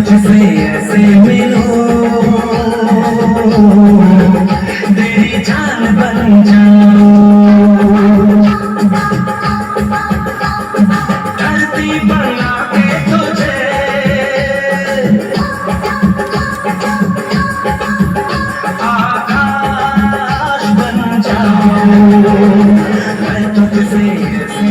तुझसे ऐसे मिलूं तेरी जान बन जाऊं धरती बना के तुझे आकाश बन जाऊं मैं तुझसे ऐसे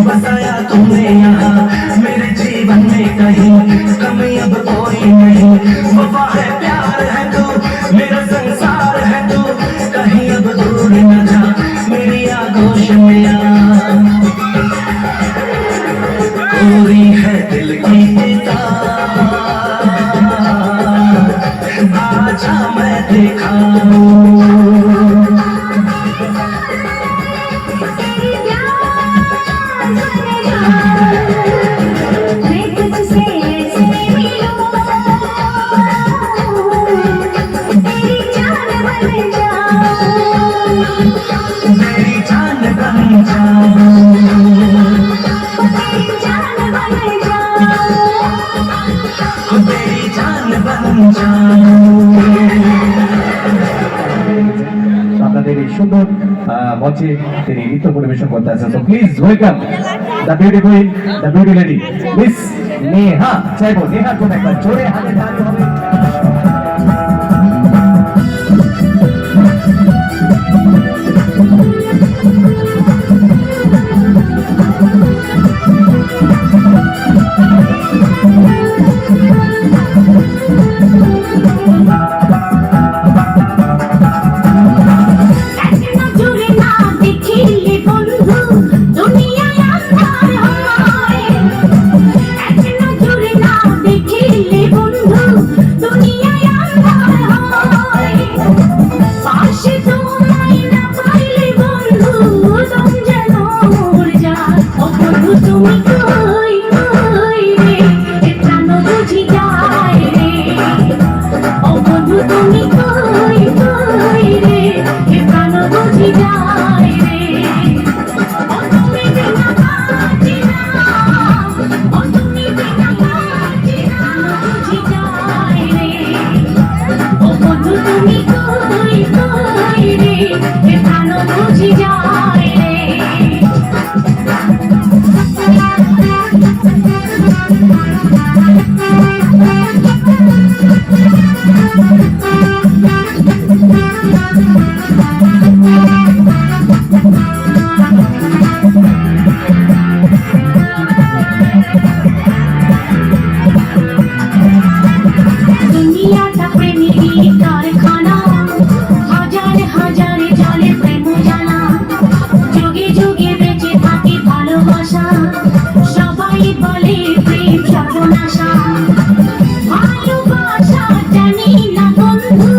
बसाया तुमने यहाँ मेरे जीवन में कहीं कमी अब कोई नहीं वफा है प्यार है तू मेरा संसार है तू कहीं अब दूर न जा मेरी आगोश में आ पूरी है दिल की किताब आजा मैं दिखाऊं मेरी जान बन जाऊं मेरी जान बन जाऊं আপনাদের এই সুন্দর মঞ্চে তিনি নৃত্য পরিবেশন করতে আসেন তো please welcome the beautiful the beauty lady miss Neha চাইবো নেহার জন্য একবার জোরে হাতে তালি হবে দুনিয়াটা প্রেমেরই কারখানা, হাজার হাজার জলে প্রেম জানা, যুগে যুগে বেঁচে থাকে ভালোবাসা, সবাই বলে প্রেম সর্বনাশা। ভালোবাসা জানি না বন্ধু,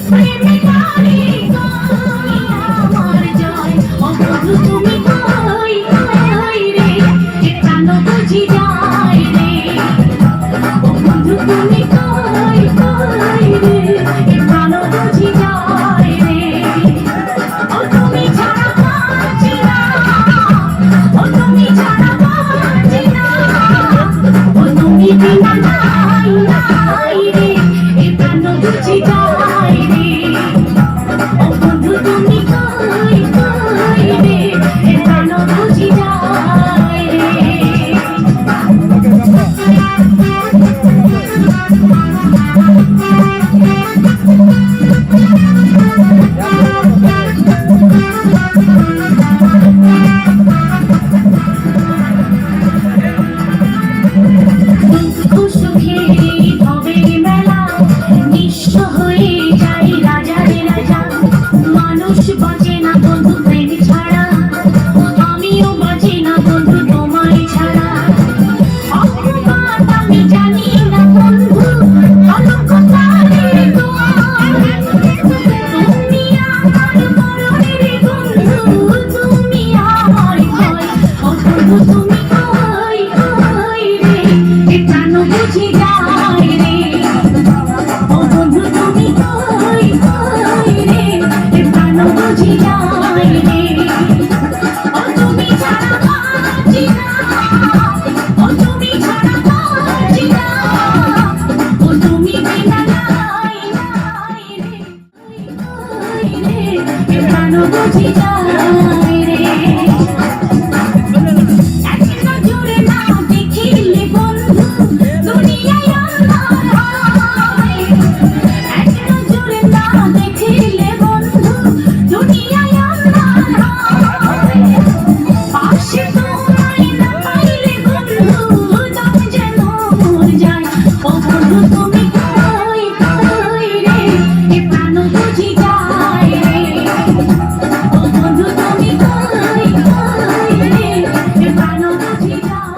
প্রেমে কারে কই আমার জয়। ও বন্ধু তুমি কই কই রে, এ প্রাণ বুঝি যায় রে। ও বন্ধু তুমি কই কই রে, এ প্রাণ বুঝি যায় রে। ও তুমি ছাড়া বাঁচি না, ও তুমি ছাড়া বাঁচি না, ও তুমি বিনা নাই নাই রে, এ প্রাণ বুঝি যায় রে। ও বন্ধু তুমি কই কই রে, এ প্রাণ বুঝি যায় রে। দুঃখ সুখের ভবের মেলা, নিঃস্ব হয়ে যায় রাজারে রাজা। মানুষ বাঁচে না বন্ধু প্রেম ছাড়া, আমিও বাঁচি না বন্ধু তোমায় ছাড়া। অপমান আমি জানি না বন্ধু, কলঙ্ক তারে তোমার। তুমি আমার মরণের বন্ধু, তুমি আমার ভয়। ও বন্ধু তুমি কই কই রে, এ প্রাণ বুঝি যায় রে। ও বন্ধু তুমি কই কই রে, এ প্রাণ বুঝি যায় রে। ও তুমি ছাড়া বাঁচি না, ও তুমি ছাড়া বাঁচি না, ও তুমি বিনা নাই নাই রে। কই রে, এ প্রাণ বুঝি যায় রে। এক নজরে না দেখিলে বন্ধু, দুনিয়ায় আন্ধার হয়। এক নজরে না দেখিলে বন্ধু, দুনিয়ায় আন্ধার হয়। পাশে তোমায় না পাইলে বন্ধু, দম যেন মর যায়। ও বন্ধু তুমি কই কই রে, এ প্রাণ বুঝি যায় রে। ও বন্ধু তুমি কই কই রে, এ প্রাণ বুঝি যায়।